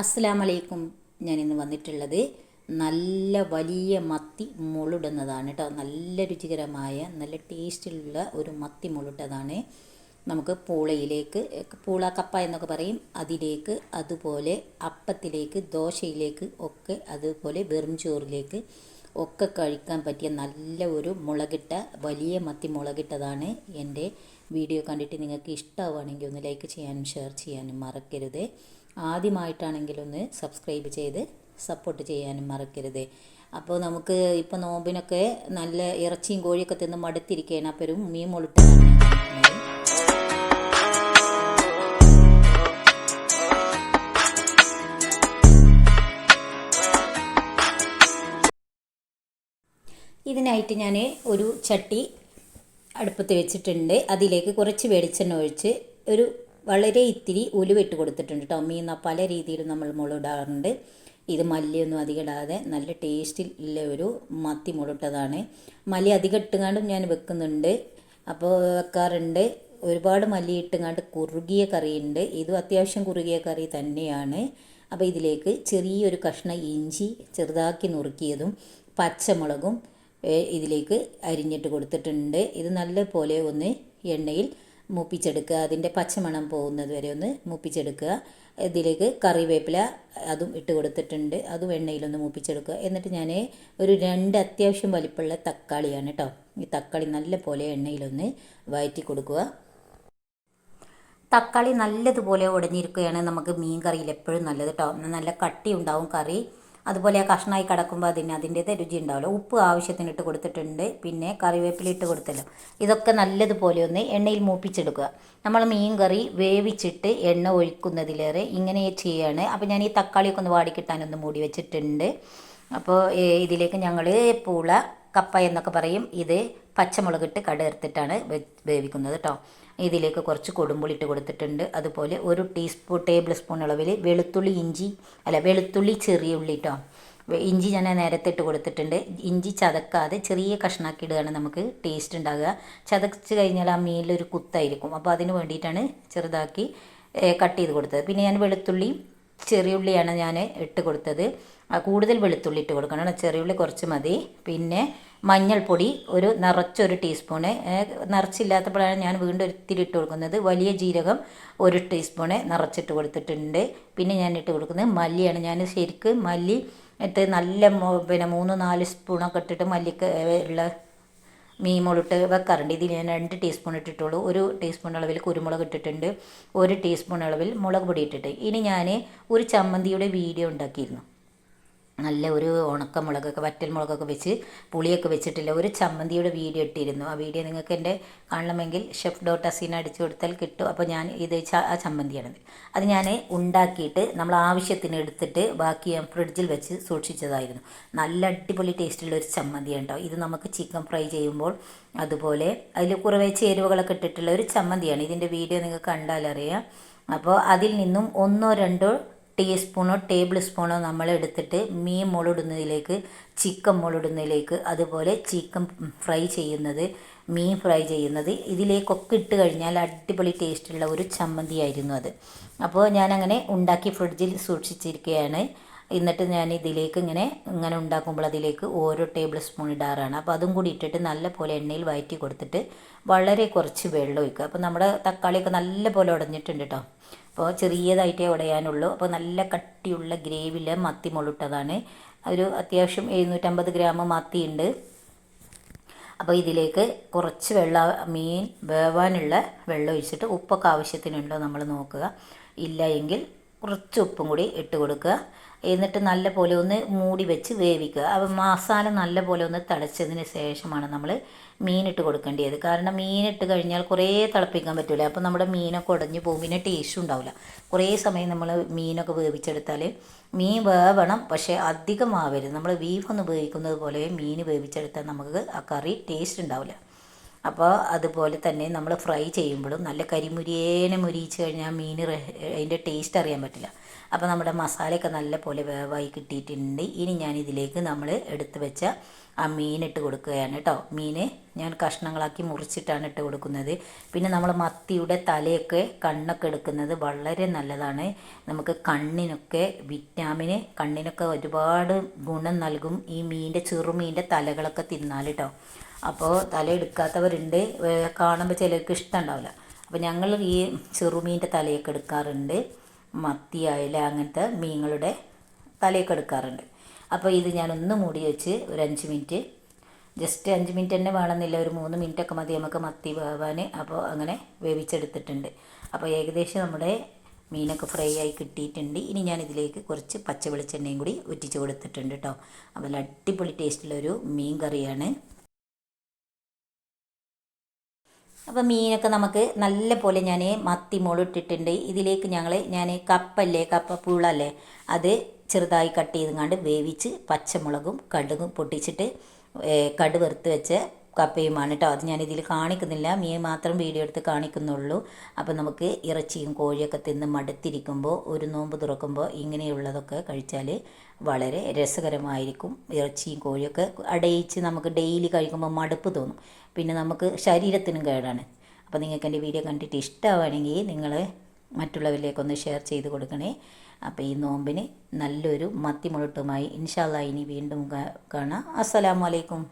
അസ്സലാമലൈക്കും. ഞാനിന്ന് വന്നിട്ടുള്ളത് നല്ല വലിയ മത്തി മുളിടുന്നതാണ് കേട്ടോ. നല്ല രുചികരമായ നല്ല ടേസ്റ്റിലുള്ള ഒരു മത്തി മുളിട്ടതാണ്. നമുക്ക് പൂളയിലേക്ക്, പൂള കപ്പ എന്നൊക്കെ പറയും, അതിലേക്ക്, അതുപോലെ അപ്പത്തിലേക്ക്, ദോശയിലേക്ക് ഒക്കെ, അതുപോലെ വെറും ചോറിലേക്ക് ഒക്കെ കഴിക്കാൻ പറ്റിയ നല്ല ഒരു മുളകിട്ട വലിയ മത്തി മുളകിട്ടതാണ്. എൻ്റെ വീഡിയോ കണ്ടിട്ട് നിങ്ങൾക്ക് ഇഷ്ടമാവുകയാണെങ്കിൽ ഒന്ന് ലൈക്ക് ചെയ്യാനും ഷെയർ ചെയ്യാനും മറക്കരുത്. ആദ്യമായിട്ടാണെങ്കിലൊന്ന് സബ്സ്ക്രൈബ് ചെയ്ത് സപ്പോർട്ട് ചെയ്യാനും മറക്കരുത്. അപ്പോൾ നമുക്ക് ഇപ്പോൾ നോമ്പിനൊക്കെ നല്ല ഇറച്ചിയും കോഴിയൊക്കെ തിന്ന് മടുത്തിരിക്കുകയാണ്. അപ്പോൾ ഒരു മീൻ മുളിട്ടതാണ് ഞാൻ കാണിക്കുന്നത്. ഇതിനായിട്ട് ഞാൻ ഒരു ചട്ടി അടുപ്പത്ത് വെച്ചിട്ടുണ്ട്. അതിലേക്ക് കുറച്ച് വെളിച്ചെണ്ണ ഒഴിച്ച് ഒരു വളരെ ഇത്തിരി ഉലുവിട്ട് കൊടുത്തിട്ടുണ്ട് കേട്ടോ. മീൻ പല രീതിയിലും നമ്മൾ മുളകിടാറുണ്ട്. ഇത് മല്ലിയൊന്നും അധികം ഇടാതെ നല്ല ടേസ്റ്റിലുള്ള ഒരു മത്തി മുളിട്ടതാണ്. മല്ലി അധികം ഇട്ടുകൊണ്ടും ഞാൻ വെക്കുന്നുണ്ട്, അപ്പോൾ വെക്കാറുണ്ട്. ഒരുപാട് മല്ലി ഇട്ടുകൊണ്ട് കുറുകിയ കറിയുണ്ട്. ഇതും അത്യാവശ്യം കുറുകിയ കറി തന്നെയാണ്. അപ്പോൾ ഇതിലേക്ക് ചെറിയൊരു കഷ്ണം ഇഞ്ചി ചെറുതാക്കി നുറുക്കിയതും പച്ചമുളകും ഇതിലേക്ക് അരിഞ്ഞിട്ട് കൊടുത്തിട്ടുണ്ട്. ഇത് നല്ലപോലെ ഒന്ന് എണ്ണയിൽ മൂപ്പിച്ചെടുക്കുക. അതിൻ്റെ പച്ചമണം പോകുന്നത് വരെ ഒന്ന് മൂപ്പിച്ചെടുക്കുക. ഇതിലേക്ക് കറിവേപ്പില അതും ഇട്ട് കൊടുത്തിട്ടുണ്ട്. അതും എണ്ണയിലൊന്ന് മൂപ്പിച്ചെടുക്കുക. എന്നിട്ട് ഞാൻ ഒരു 2 അത്യാവശ്യം വലിപ്പമുള്ള തക്കാളിയാണ് കേട്ടോ. ഈ തക്കാളി നല്ലപോലെ എണ്ണയിലൊന്ന് വഴറ്റി കൊടുക്കുക. തക്കാളി നല്ലതുപോലെ ഉടഞ്ഞിരിക്കുകയാണ് നമുക്ക് മീൻ കറിയിൽ എപ്പോഴും നല്ലത് കേട്ടോ. നല്ല കട്ടി ഉണ്ടാവും കറി. അതുപോലെ ആ കഷ്ണമായി കിടക്കുമ്പോൾ അതിൻ്റേത് രുചി ഉണ്ടാവുമല്ലോ. ഉപ്പ് ആവശ്യത്തിന് ഇട്ട് കൊടുത്തിട്ടുണ്ട്. പിന്നെ കറിവേപ്പില ഇട്ട് കൊടുത്തല്ലോ. ഇതൊക്കെ നല്ലതുപോലെ ഒന്ന് എണ്ണയിൽ മൂപ്പിച്ചെടുക്കുക. നമ്മൾ മീൻ കറി വേവിച്ചിട്ട് എണ്ണ ഒഴിക്കുന്നതിലേറെ ഇങ്ങനെ ചെയ്യാണ്. അപ്പോൾ ഞാൻ ഈ തക്കാളിയൊക്കെ ഒന്ന് വാടിക്കിട്ടാനൊന്ന് മൂടി വെച്ചിട്ടുണ്ട്. അപ്പോൾ ഇതിലേക്ക് ഞങ്ങൾ പൂള കപ്പ എന്നൊക്കെ പറയും. ഇത് പച്ചമുളകിട്ട് കടർത്തിട്ടാണ് വേവിക്കുന്നത് കേട്ടോ. ഇതിലേക്ക് കുറച്ച് കൊടുമ്പുളി ഇട്ട് കൊടുത്തിട്ടുണ്ട്. അതുപോലെ ഒരു ടേബിൾ സ്പൂൺ അളവിൽ വെളുത്തുള്ളി ചെറിയ ഉള്ളി കേട്ടോ. ഇഞ്ചി ഞാൻ നേരത്തെ ഇട്ട് കൊടുത്തിട്ടുണ്ട്. ഇഞ്ചി ചതക്കാതെ ചെറിയ കഷ്ണാക്കി ഇടുകയാണ് നമുക്ക് ടേസ്റ്റ് ഉണ്ടാകുക. ചതച്ച് കഴിഞ്ഞാൽ ആ മീനിലൊരു കുത്തായിരിക്കും. അപ്പോൾ അതിന് വേണ്ടിയിട്ടാണ് ചെറുതാക്കി കട്ട് ചെയ്ത് കൊടുത്തത്. പിന്നെ ഞാൻ വെളുത്തുള്ളിയും ചെറിയുള്ളിയാണ് ഞാൻ ഇട്ട് കൊടുത്തത്. കൂടുതൽ വെളുത്തുള്ളി ഇട്ട് കൊടുക്കണം, ചെറിയുള്ളി കുറച്ച് മതി. പിന്നെ മഞ്ഞൾപ്പൊടി നിറച്ചൊരു ടീസ്പൂണ്, നിറച്ചില്ലാത്തപ്പോഴാണ് ഞാൻ വീണ്ടും ഒത്തിരി ഇട്ട് കൊടുക്കുന്നത്. വലിയ ജീരകം 1 ടീസ്പൂണ് നിറച്ചിട്ട് കൊടുത്തിട്ടുണ്ട്. പിന്നെ ഞാൻ ഇട്ട് കൊടുക്കുന്നത് മല്ലിയാണ്. ഞാൻ ശരിക്കും മല്ലി ഇട്ട് നല്ല 3-4 സ്പൂണൊക്കെ ഇട്ടിട്ട് മല്ലിക്ക് ഉള്ള മീൻ മുളിട്ട് വെക്കാറുണ്ട്. ഇതിൽ ഞാൻ 2 ടീസ്പൂൺ ഇട്ടിട്ടുള്ളൂ. 1 ടീസ്പൂൺ അളവിൽ കുരുമുളക് ഇട്ടിട്ടുണ്ട്, 1 ടീസ്പൂൺ അളവിൽ മുളക് പൊടി ഇട്ടിട്ട്. ഇനി ഞാൻ ഒരു ചമ്മന്തിയുടെ വീഡിയോ ഉണ്ടാക്കിയിരുന്നു. നല്ല ഒരു ഉണക്കമുളകൊക്കെ വറ്റൽമുളകൊക്കെ വെച്ച് പുളിയൊക്കെ വെച്ചിട്ടില്ല ഒരു ചമ്മന്തിയുടെ വീഡിയോ ഇട്ടിരുന്നു. ആ വീഡിയോ നിങ്ങൾക്ക് എൻ്റെ കാണണമെങ്കിൽ ഷെഫ്.അസീന അടിച്ചു കൊടുത്താൽ കിട്ടും. അപ്പോൾ ഞാൻ ആ ചമ്മന്തിയാണത്. അത് ഞാൻ ഉണ്ടാക്കിയിട്ട് നമ്മൾ ആവശ്യത്തിന് എടുത്തിട്ട് ബാക്കി ഞാൻ ഫ്രിഡ്ജിൽ വെച്ച് സൂക്ഷിച്ചതായിരുന്നു. നല്ല അടിപൊളി ടേസ്റ്റുള്ള ഒരു ചമ്മന്തിയാണ് കേട്ടോ. ഇത് നമുക്ക് ചിക്കൻ ഫ്രൈ ചെയ്യുമ്പോൾ അതുപോലെ അതിൽ കുറേ ചേരുവകളൊക്കെ ഇട്ടിട്ടുള്ള ഒരു ചമ്മന്തിയാണ്. ഇതിൻ്റെ വീഡിയോ നിങ്ങൾക്ക് കണ്ടാലറിയാം. അപ്പോൾ അതിൽ നിന്നും 1-2 ടേബിൾ സ്പൂണോ നമ്മൾ എടുത്തിട്ട് മീൻ മുളിടുന്നതിലേക്ക്, ചിക്കൻ മുളിടുന്നതിലേക്ക്, അതുപോലെ ചിക്കൻ ഫ്രൈ ചെയ്യുന്നത്, മീൻ ഫ്രൈ ചെയ്യുന്നത് ഇതിലേക്കൊക്കെ ഇട്ട് കഴിഞ്ഞാൽ അടിപൊളി ടേസ്റ്റുള്ള ഒരു ചമ്മന്തിയായിരുന്നു അത്. അപ്പോൾ ഞാനങ്ങനെ ഉണ്ടാക്കി ഫ്രിഡ്ജിൽ സൂക്ഷിച്ചിരിക്കുകയാണ്. എന്നിട്ട് ഞാൻ ഇതിലേക്ക് ഇങ്ങനെ ഉണ്ടാക്കുമ്പോൾ അതിലേക്ക് ഓരോ ടേബിൾ സ്പൂൺ ഇടാറാണ്. അപ്പോൾ അതും കൂടി ഇട്ടിട്ട് നല്ല പോലെ എണ്ണയിൽ വഴറ്റി കൊടുത്തിട്ട് വളരെ കുറച്ച് വെള്ളം ഒഴിക്കുക. അപ്പോൾ നമ്മുടെ തക്കാളിയൊക്കെ നല്ല പോലെ ഉടഞ്ഞിട്ടുണ്ട് കേട്ടോ. അപ്പോൾ ചെറിയതായിട്ടേ ഉടയാനുള്ളൂ. അപ്പോൾ നല്ല കട്ടിയുള്ള ഗ്രേവിയിൽ മത്തി മുളിട്ടതാണ്. ഒരു അത്യാവശ്യം 750 ഗ്രാം മത്തിയുണ്ട്. അപ്പോൾ ഇതിലേക്ക് കുറച്ച് മീൻ വേവാനുള്ള വെള്ളം ഒഴിച്ചിട്ട് ഉപ്പൊക്കെ ആവശ്യത്തിനുണ്ടോ നമ്മൾ നോക്കുക. ഇല്ല എങ്കിൽ കുറച്ച് ഉപ്പും കൂടി ഇട്ട് കൊടുക്കുക. എന്നിട്ട് നല്ല പോലെ ഒന്ന് മൂടി വെച്ച് വേവിക്കുക. അപ്പോൾ മസാല നല്ല പോലെ ഒന്ന് തിളച്ചതിന് ശേഷമാണ് നമ്മൾ മീനിട്ട് കൊടുക്കേണ്ടത്. കാരണം മീനിട്ട് കഴിഞ്ഞാൽ കുറേ തിളപ്പിക്കാൻ പറ്റില്ല. അപ്പോൾ നമ്മുടെ മീനൊക്കെ ഉടഞ്ഞു പോകും, പിന്നെ ടേസ്റ്റും ഉണ്ടാവില്ല. കുറേ സമയം നമ്മൾ മീനൊക്കെ വേവിച്ചെടുത്താൽ മീൻ വേവണം, പക്ഷേ അധികം ആവരുത്. നമ്മൾ ബീഫൊന്ന് വേവിക്കുന്നത് പോലെ മീൻ വേവിച്ചെടുത്താൽ നമുക്ക് ആ കറി ടേസ്റ്റ് ഉണ്ടാവില്ല. അപ്പോൾ അതുപോലെ തന്നെ നമ്മൾ ഫ്രൈ ചെയ്യുമ്പോഴും നല്ല കരിമുരിയേനെ മുരിയിച്ച് കഴിഞ്ഞാൽ മീൻ അതിൻ്റെ ടേസ്റ്റ് അറിയാൻ പറ്റില്ല. അപ്പോൾ നമ്മുടെ മസാലയൊക്കെ നല്ല പോലെ വേവായി കിട്ടിയിട്ടുണ്ട്. ഇനി ഞാൻ ഇതിലേക്ക് നമ്മൾ എടുത്ത് വെച്ച ആ മീനിട്ട് കൊടുക്കുകയാണ് കേട്ടോ. മീൻ ഞാൻ കഷ്ണങ്ങളാക്കി മുറിച്ചിട്ടാണ് ഇട്ട് കൊടുക്കുന്നത്. പിന്നെ നമ്മൾ മത്തിയുടെ തലയൊക്കെ കണ്ണൊക്കെ എടുക്കുന്നത് വളരെ നല്ലതാണ്. നമുക്ക് കണ്ണിനൊക്കെ വിറ്റാമിന്, കണ്ണിനൊക്കെ ഒരുപാട് ഗുണം നൽകും ഈ മീനിൻ്റെ ചെറുമീനിൻ്റെ തലകളൊക്കെ തിന്നാൽ കേട്ടോ. അപ്പോൾ തല എടുക്കാത്തവരുണ്ട്, കാണുമ്പോൾ ചിലർക്ക് ഇഷ്ടമുണ്ടാവില്ല. അപ്പോൾ ഞങ്ങൾ ഈ ചെറുമീനിൻ്റെ തലയൊക്കെ എടുക്കാറുണ്ട്, മത്തി അയല അങ്ങനത്തെ മീനുകളുടെ തലയൊക്കെ എടുക്കാറുണ്ട്. അപ്പോൾ ഇത് ഞാനൊന്ന് മൂടി വെച്ച് ഒരു 5 മിനിറ്റ്, ജസ്റ്റ് 5 മിനിറ്റ് തന്നെ വേണമെന്നില്ല, ഒരു 3 മിനിറ്റൊക്കെ മതി നമുക്ക് മത്തി വേവാൻ. അപ്പോൾ അങ്ങനെ വേവിച്ചെടുത്തിട്ടുണ്ട്. അപ്പോൾ ഏകദേശം നമ്മുടെ മീനൊക്കെ ഫ്രൈ ആയി കിട്ടിയിട്ടുണ്ട്. ഇനി ഞാൻ ഇതിലേക്ക് കുറച്ച് പച്ച വെളിച്ചെണ്ണയും കൂടി ഉറ്റിച്ച് കൊടുത്തിട്ടുണ്ട് കേട്ടോ. അപ്പോൾ നല്ല അടിപൊളി ടേസ്റ്റുള്ളൊരു മീൻ കറിയാണ്. അപ്പോൾ മീനൊക്കെ നമുക്ക് നല്ല പോലെ ഞാൻ മത്തി മുളിട്ടിട്ടുണ്ട്. ഇതിലേക്ക് ഞാൻ കപ്പ പുള്ളല്ലേ, അത് ചെറുതായി കട്ട് ചെയ്തുകൊണ്ട് വേവിച്ച് പച്ചമുളകും കടുകും പൊട്ടിച്ചിട്ട് കടു വറുത്ത് വെച്ച കപ്പയുമാണ് കേട്ടോ. അത് ഞാനിതിൽ കാണിക്കുന്നില്ല, മീൻ മാത്രം വീഡിയോ എടുത്ത് കാണിക്കുന്നുള്ളൂ. അപ്പോൾ നമുക്ക് ഇറച്ചിയും കോഴിയൊക്കെ തിന്ന് മടുത്തിരിക്കുമ്പോൾ ഒരു നോമ്പ് തുറക്കുമ്പോൾ ഇങ്ങനെയുള്ളതൊക്കെ കഴിച്ചാൽ വളരെ രസകരമായിരിക്കും. ഇറച്ചിയും കോഴിയൊക്കെ അടയിച്ച് നമുക്ക് ഡെയിലി കഴിക്കുമ്പോൾ മടുപ്പ് തോന്നും, പിന്നെ നമുക്ക് ശരീരത്തിനും കേടാണ്. അപ്പോൾ നിങ്ങൾക്ക് എൻ്റെ വീഡിയോ കണ്ടിട്ട് ഇഷ്ടമാണെങ്കിൽ നിങ്ങൾ മറ്റുള്ളവരിലേക്കൊന്ന് ഷെയർ ചെയ്ത് കൊടുക്കണേ. അപ്പോൾ ഈ നോമ്പിന് നല്ലൊരു മത്തി മുളട്ടുമായി ഇൻഷാ അല്ലാഹ് ഇനി വീണ്ടും കാണാം. അസ്സലാമു അലൈക്കും.